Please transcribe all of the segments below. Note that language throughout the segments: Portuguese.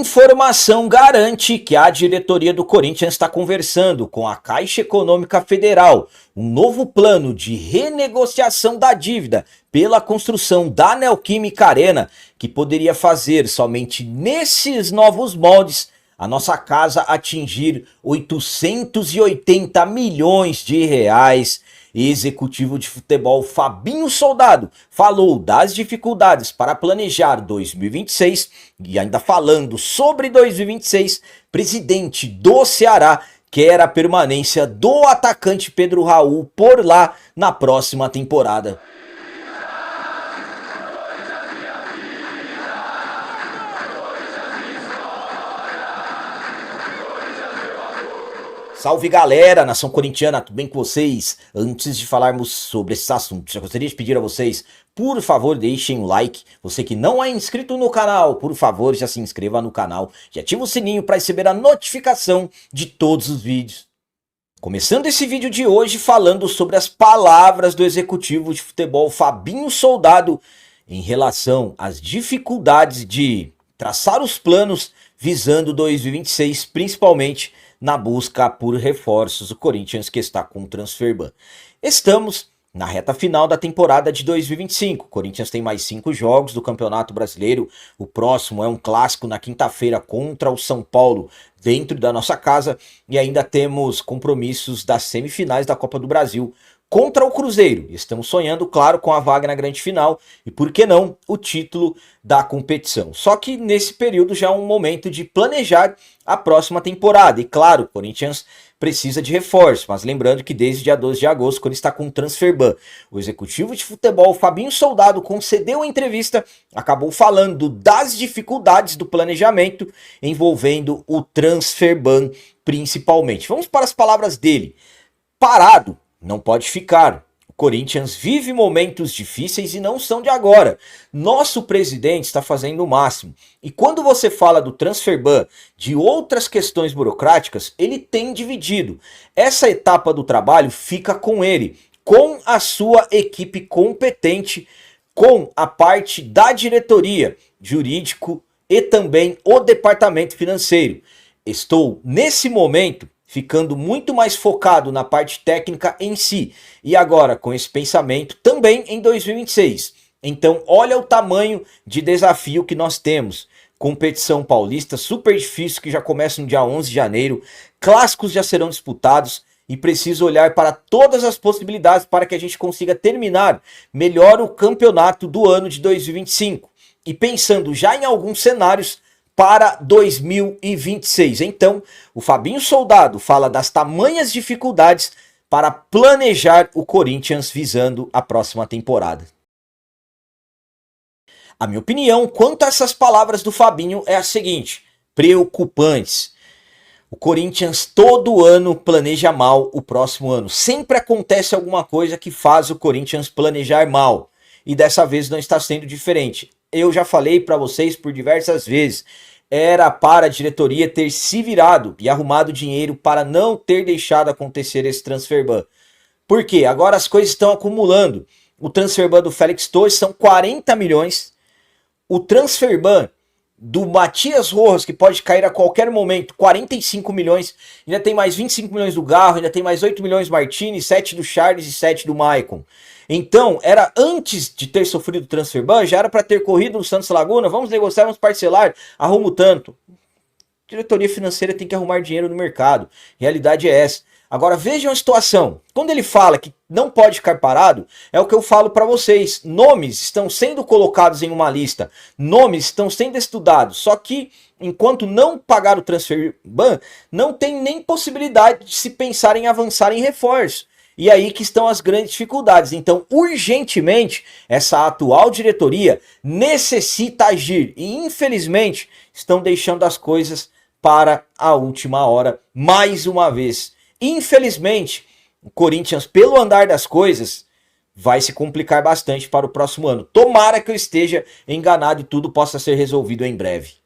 Informação garante que a diretoria do Corinthians está conversando com a Caixa Econômica Federal um novo plano de renegociação da dívida pela construção da Neoquímica Arena, que poderia fazer somente nesses novos moldes a nossa casa atingir 880 milhões de reais. Executivo de futebol Fabinho Soldado falou das dificuldades para planejar 2026 e ainda falando sobre 2026, presidente do Ceará quer a permanência do atacante Pedro Raul por lá na próxima temporada. Salve galera, nação corintiana, tudo bem com vocês? Antes de falarmos sobre esses assuntos, já gostaria de pedir a vocês, por favor, deixem um like. Você que não é inscrito no canal, por favor, já se inscreva no canal e ative o sininho para receber a notificação de todos os vídeos. Começando esse vídeo de hoje falando sobre as palavras do executivo de futebol Fabinho Soldado em relação às dificuldades de traçar os planos visando 2026, principalmente na busca por reforços do Corinthians, que está com o transfer ban. Estamos na reta final da temporada de 2025. O Corinthians tem mais 5 jogos do Campeonato Brasileiro. O próximo é um clássico na quinta-feira contra o São Paulo, dentro da nossa casa. E ainda temos compromissos das semifinais da Copa do Brasil contra o Cruzeiro. Estamos sonhando, claro, com a vaga na grande final e, por que não, o título da competição. Só que nesse período já é um momento de planejar a próxima temporada. E claro, o Corinthians precisa de reforço, mas lembrando que desde dia 12 de agosto, quando está com transfer ban, o executivo de futebol Fabinho Soldado concedeu a entrevista, acabou falando das dificuldades do planejamento envolvendo o transfer ban principalmente. Vamos para as palavras dele. Parado não pode ficar. O Corinthians vive momentos difíceis e não são de agora. Nosso presidente está fazendo o máximo. E quando você fala do transfer ban, de outras questões burocráticas, ele tem dividido. Essa etapa do trabalho fica com ele, com a sua equipe competente, com a parte da diretoria, jurídico e também o departamento financeiro. Estou, nesse momento, ficando muito mais focado na parte técnica em si. E agora, com esse pensamento, também em 2026. Então, olha o tamanho de desafio que nós temos. Competição paulista super difícil, que já começa no dia 11 de janeiro. Clássicos já serão disputados. E preciso olhar para todas as possibilidades para que a gente consiga terminar melhor o campeonato do ano de 2025. E pensando já em alguns cenários para 2026. Então, o Fabinho Soldado fala das tamanhas dificuldades para planejar o Corinthians visando a próxima temporada. A minha opinião quanto a essas palavras do Fabinho é a seguinte: preocupantes. O Corinthians todo ano planeja mal o próximo ano. Sempre acontece alguma coisa que faz o Corinthians planejar mal. E dessa vez não está sendo diferente. Eu já falei para vocês por diversas vezes, era para a diretoria ter se virado e arrumado dinheiro para não ter deixado acontecer esse transfer ban. Por quê? Agora as coisas estão acumulando. O transfer ban do Félix Torres são 40 milhões. O transfer ban do Matias Rojas, que pode cair a qualquer momento, 45 milhões. Ainda tem mais 25 milhões do Garro, ainda tem mais 8 milhões do Martins, 7 do Charles e 7 do Maicon. Então, era antes de ter sofrido o transfer ban, já era para ter corrido no Santos Laguna, vamos negociar, vamos parcelar, arrumo tanto. Diretoria financeira tem que arrumar dinheiro no mercado, realidade é essa. Agora vejam a situação, quando ele fala que não pode ficar parado, é o que eu falo para vocês, nomes estão sendo colocados em uma lista, nomes estão sendo estudados, só que enquanto não pagar o transfer ban, não tem nem possibilidade de se pensar em avançar em reforço. E aí que estão as grandes dificuldades. Então, urgentemente, essa atual diretoria necessita agir. E, infelizmente, estão deixando as coisas para a última hora, mais uma vez. Infelizmente, o Corinthians, pelo andar das coisas, vai se complicar bastante para o próximo ano. Tomara que eu esteja enganado e tudo possa ser resolvido em breve.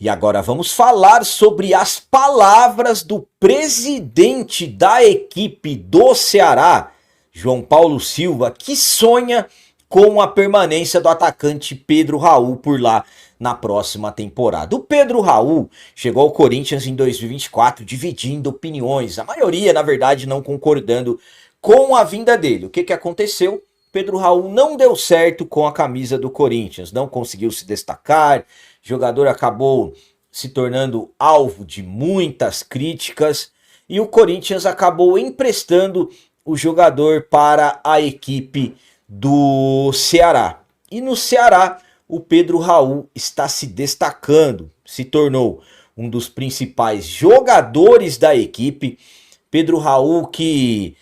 E agora vamos falar sobre as palavras do presidente da equipe do Ceará, João Paulo Silva, que sonha com a permanência do atacante Pedro Raul por lá na próxima temporada. O Pedro Raul chegou ao Corinthians em 2024 dividindo opiniões, a maioria, na verdade, não concordando com a vinda dele. O que aconteceu? Pedro Raul não deu certo com a camisa do Corinthians, não conseguiu se destacar, o jogador acabou se tornando alvo de muitas críticas e o Corinthians acabou emprestando o jogador para a equipe do Ceará. E no Ceará, o Pedro Raul está se destacando, se tornou um dos principais jogadores da equipe. Pedro Raul que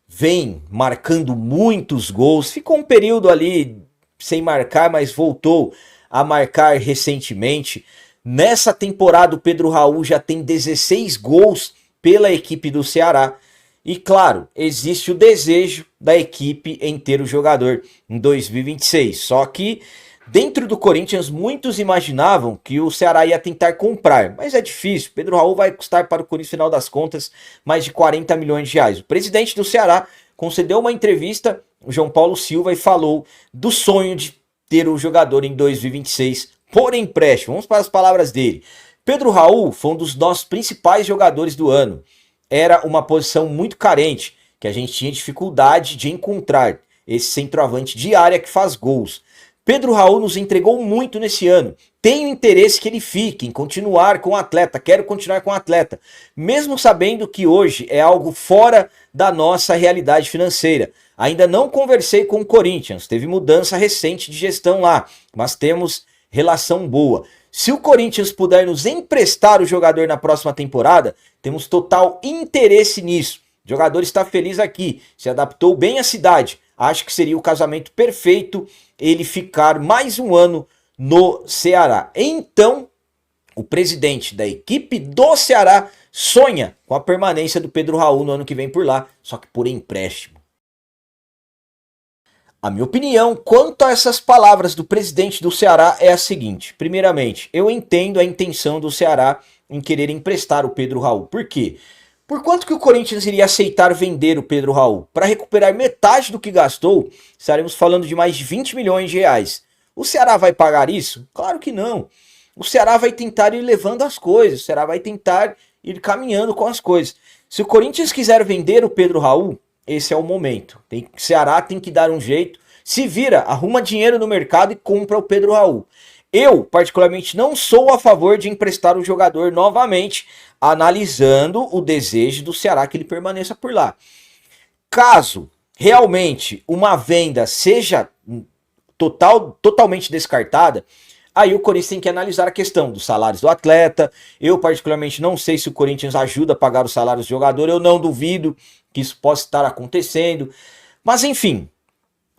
vem marcando muitos gols, ficou um período ali sem marcar, mas voltou a marcar recentemente. Nessa temporada o Pedro Raul já tem 16 gols pela equipe do Ceará. E claro, existe o desejo da equipe em ter o jogador em 2026. Só que dentro do Corinthians muitos imaginavam que o Ceará ia tentar comprar. Mas é difícil, Pedro Raul vai custar para o Corinthians, final das contas, mais de 40 milhões de reais. O presidente do Ceará concedeu uma entrevista, o João Paulo Silva, e falou do sonho de ter o jogador em 2026 por empréstimo. Vamos para as palavras dele. Pedro Raul foi um dos nossos principais jogadores do ano. Era uma posição muito carente, que a gente tinha dificuldade de encontrar esse centroavante de área que faz gols. Pedro Raul nos entregou muito nesse ano. Tenho interesse que ele fique, em continuar com o atleta, quero continuar com o atleta, mesmo sabendo que hoje é algo fora da nossa realidade financeira. Ainda não conversei com o Corinthians, teve mudança recente de gestão lá, mas temos relação boa. Se o Corinthians puder nos emprestar o jogador na próxima temporada, temos total interesse nisso. O jogador está feliz aqui, se adaptou bem à cidade. Acho que seria o casamento perfeito ele ficar mais um ano no Ceará. Então, o presidente da equipe do Ceará sonha com a permanência do Pedro Raul no ano que vem por lá, só que por empréstimo. A minha opinião quanto a essas palavras do presidente do Ceará é a seguinte. Primeiramente, eu entendo a intenção do Ceará em querer emprestar o Pedro Raul. Por quê? Por quanto que o Corinthians iria aceitar vender o Pedro Raul? Para recuperar metade do que gastou, estaremos falando de mais de 20 milhões de reais. O Ceará vai pagar isso? Claro que não. O Ceará vai tentar ir levando as coisas, o Ceará vai tentar ir caminhando com as coisas. Se o Corinthians quiser vender o Pedro Raul, esse é o momento. O Ceará tem que dar um jeito, se vira, arruma dinheiro no mercado e compra o Pedro Raul. Eu, particularmente, não sou a favor de emprestar o jogador novamente, analisando o desejo do Ceará que ele permaneça por lá. Caso realmente uma venda seja totalmente descartada, aí o Corinthians tem que analisar a questão dos salários do atleta. Eu, particularmente, não sei se o Corinthians ajuda a pagar os salários do jogador. Eu não duvido que isso possa estar acontecendo. Mas, enfim,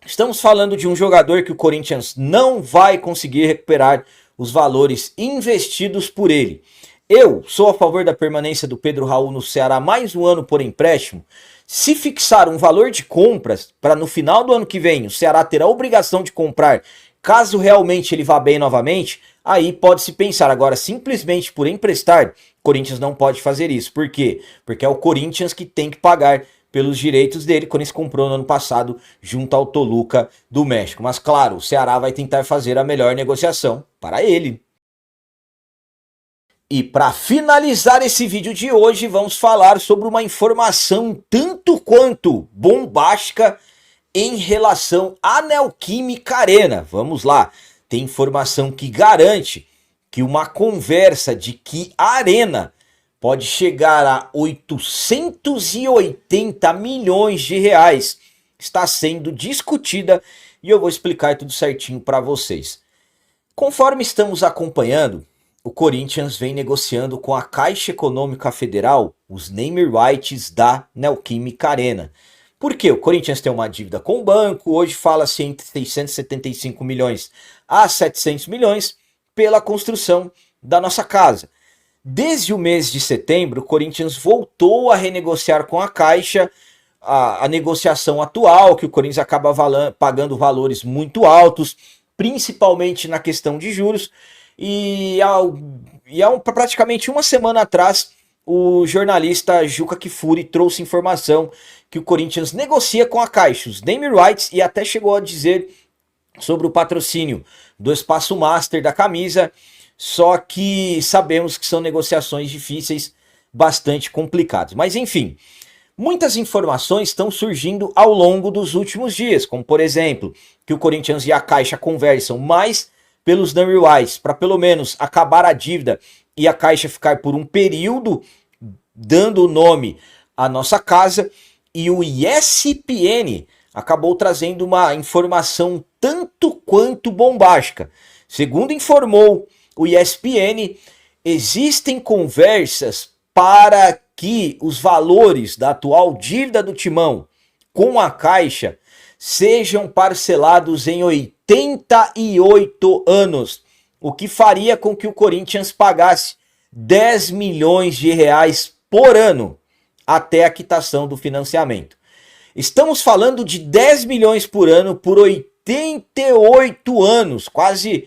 estamos falando de um jogador que o Corinthians não vai conseguir recuperar os valores investidos por ele. Eu sou a favor da permanência do Pedro Raul no Ceará mais um ano por empréstimo. Se fixar um valor de compras para no final do ano que vem o Ceará ter a obrigação de comprar, caso realmente ele vá bem novamente, aí pode-se pensar. Agora, simplesmente por emprestar, o Corinthians não pode fazer isso. Por quê? Porque é o Corinthians que tem que pagar pelos direitos dele, quando ele comprou no ano passado junto ao Toluca do México. Mas claro, o Ceará vai tentar fazer a melhor negociação para ele. E para finalizar esse vídeo de hoje, vamos falar sobre uma informação tanto quanto bombástica em relação à Neoquímica Arena. Vamos lá, tem informação que garante que uma conversa de que a Arena pode chegar a 880 milhões de reais está sendo discutida e eu vou explicar tudo certinho para vocês. Conforme estamos acompanhando, o Corinthians vem negociando com a Caixa Econômica Federal os name rights da Neoquímica Arena. Por quê? O Corinthians tem uma dívida com o banco, hoje fala-se entre 675 milhões a 700 milhões pela construção da nossa casa. Desde o mês de setembro, o Corinthians voltou a renegociar com a Caixa a negociação atual, que o Corinthians acaba pagando valores muito altos, principalmente na questão de juros. E praticamente uma semana atrás, o jornalista Juca Kfouri trouxe informação que o Corinthians negocia com a Caixa os name rights e até chegou a dizer sobre o patrocínio do Espaço Master da camisa, só que sabemos que são negociações difíceis, bastante complicadas. Mas enfim, muitas informações estão surgindo ao longo dos últimos dias, como por exemplo, que o Corinthians e a Caixa conversam mais pelos name rights, para pelo menos acabar a dívida e a Caixa ficar por um período dando o nome à nossa casa, e o ESPN acabou trazendo uma informação tanto quanto bombástica. Segundo informou o ESPN, existem conversas para que os valores da atual dívida do Timão com a Caixa sejam parcelados em 88 anos, o que faria com que o Corinthians pagasse 10 milhões de reais por ano até a quitação do financiamento. Estamos falando de 10 milhões por ano por 88 anos, quase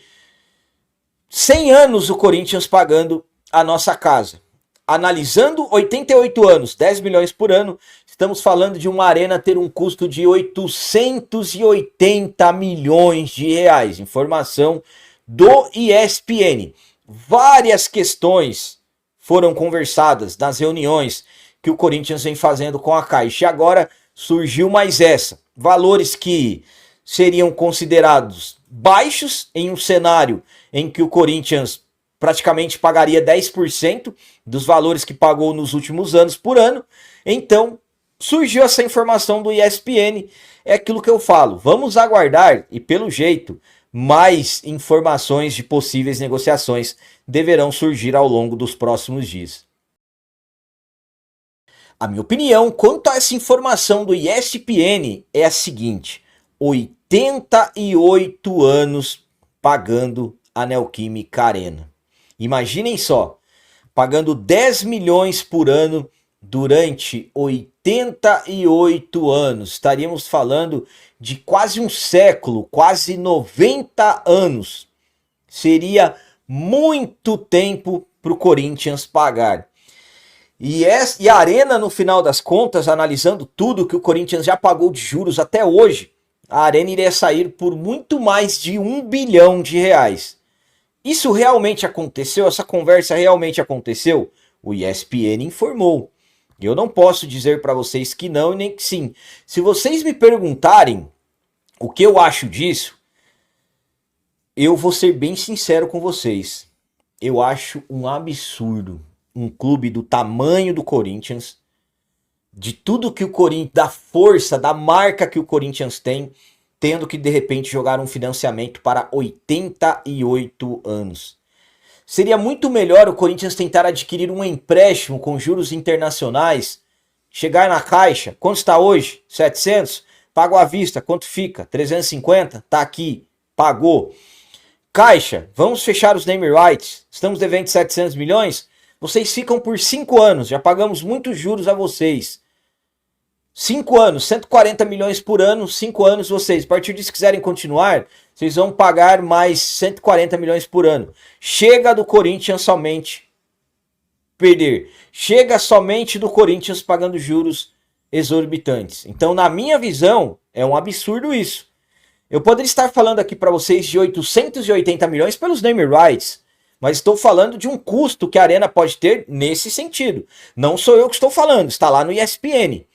100 anos o Corinthians pagando a nossa casa. Analisando 88 anos, 10 milhões por ano, estamos falando de uma arena ter um custo de 880 milhões de reais. Informação do ESPN. Várias questões foram conversadas nas reuniões que o Corinthians vem fazendo com a Caixa. E agora surgiu mais essa. Valores que seriam considerados baixos em um cenário em que o Corinthians praticamente pagaria 10% dos valores que pagou nos últimos anos por ano. Então, surgiu essa informação do ESPN. É aquilo que eu falo. Vamos aguardar e, pelo jeito, mais informações de possíveis negociações deverão surgir ao longo dos próximos dias. A minha opinião quanto a essa informação do ESPN é a seguinte: 88 anos pagando a Neoquímica Arena. Imaginem só, pagando 10 milhões por ano durante 88 anos. Estaríamos falando de quase um século, quase 90 anos. Seria muito tempo para o Corinthians pagar. E a Arena, no final das contas, analisando tudo que o Corinthians já pagou de juros até hoje, a Arena iria sair por muito mais de 1 bilhão de reais. Isso realmente aconteceu? Essa conversa realmente aconteceu? O ESPN informou. Eu não posso dizer para vocês que não e nem que sim. Se vocês me perguntarem o que eu acho disso, eu vou ser bem sincero com vocês. Eu acho um absurdo um clube do tamanho do Corinthians, de tudo que o Corinthians, da força, da marca que o Corinthians tem, tendo que de repente jogar um financiamento para 88 anos. Seria muito melhor o Corinthians tentar adquirir um empréstimo com juros internacionais, chegar na Caixa, quanto está hoje? 700? Pago à vista, quanto fica? 350? Tá aqui, pagou. Caixa, vamos fechar os name rights, estamos devendo 700 milhões? Vocês ficam por 5 anos, já pagamos muitos juros a vocês. 5 anos, 140 milhões por ano, 5 anos vocês. A partir disso, se quiserem continuar, vocês vão pagar mais 140 milhões por ano. Chega do Corinthians somente perder. Chega somente do Corinthians pagando juros exorbitantes. Então, na minha visão, é um absurdo isso. Eu poderia estar falando aqui para vocês de 880 milhões pelos name rights, mas estou falando de um custo que a Arena pode ter nesse sentido. Não sou eu que estou falando, está lá no ESPN.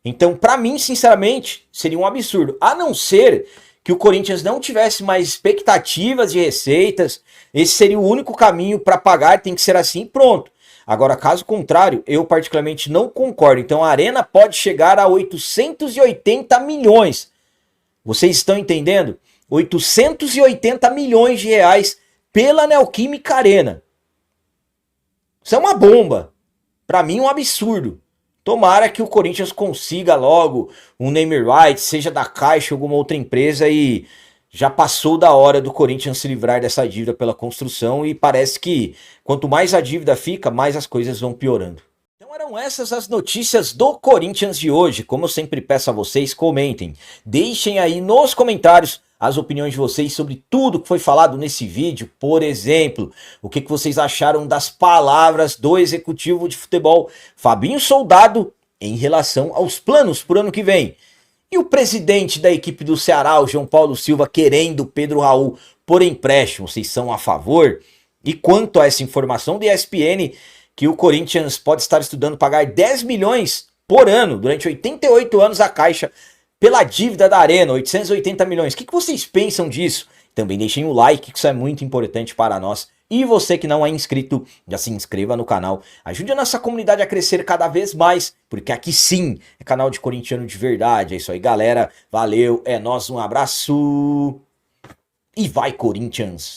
Então, para mim, sinceramente, seria um absurdo. A não ser que o Corinthians não tivesse mais expectativas de receitas, esse seria o único caminho para pagar, tem que ser assim e pronto. Agora, caso contrário, eu particularmente não concordo. Então, a Arena pode chegar a 880 milhões. Vocês estão entendendo? 880 milhões de reais pela Neoquímica Arena. Isso é uma bomba. Para mim, um absurdo. Tomara que o Corinthians consiga logo um name rights, seja da Caixa ou alguma outra empresa, e já passou da hora do Corinthians se livrar dessa dívida pela construção, e parece que quanto mais a dívida fica, mais as coisas vão piorando. Então eram essas as notícias do Corinthians de hoje. Como eu sempre peço a vocês, comentem. Deixem aí nos comentários as opiniões de vocês sobre tudo que foi falado nesse vídeo. Por exemplo, o que vocês acharam das palavras do executivo de futebol Fabinho Soldado em relação aos planos para o ano que vem. E o presidente da equipe do Ceará, o João Paulo Silva, querendo o Pedro Raul por empréstimo, vocês são a favor? E quanto a essa informação do ESPN, que o Corinthians pode estar estudando pagar 10 milhões por ano, durante 88 anos a Caixa, pela dívida da Arena, 880 milhões. O que vocês pensam disso? Também deixem o like, que isso é muito importante para nós. E você que não é inscrito, já se inscreva no canal. Ajude a nossa comunidade a crescer cada vez mais, porque aqui sim é canal de corintiano de verdade. É isso aí, galera. Valeu, é nóis, um abraço. E vai, Corinthians!